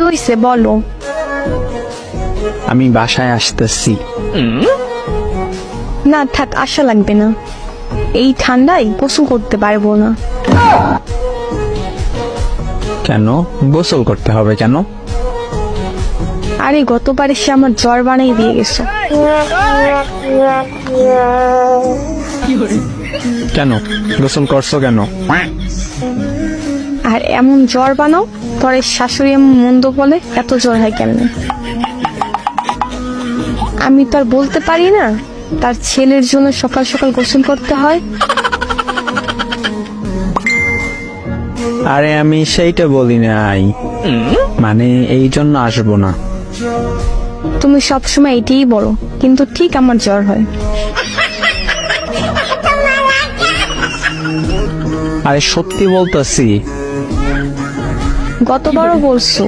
হয়েছে বলো। আমি বাসায় আসতেছি। না থাক, আশা লাগবে না, এই ঠান্ডায় গোসল করতে পারবো না। কেন গোসল করতে হবে কেন? আরে গতবার এসে আমার জ্বর বানাই দিয়ে গেছো। কেন গোসল করছো কেন? আর এমন জ্বর বানাও, পরে শাশুড়ি এমন মন্দ বলে এত জ্বর হয় কেমনে? আমি তো আর বলতে পারি না তার ছেলের জন্য সকাল সকাল গোসল করতে হয়। আরে আমি সেইটা বলি নাই, মানে এই জন্য আসবো না। তুমি সবসময় এটাই বলো, কিন্তু ঠিক আমার জ্বর হয়। আরে সত্যি বলতেছি। গতবারও বলছো।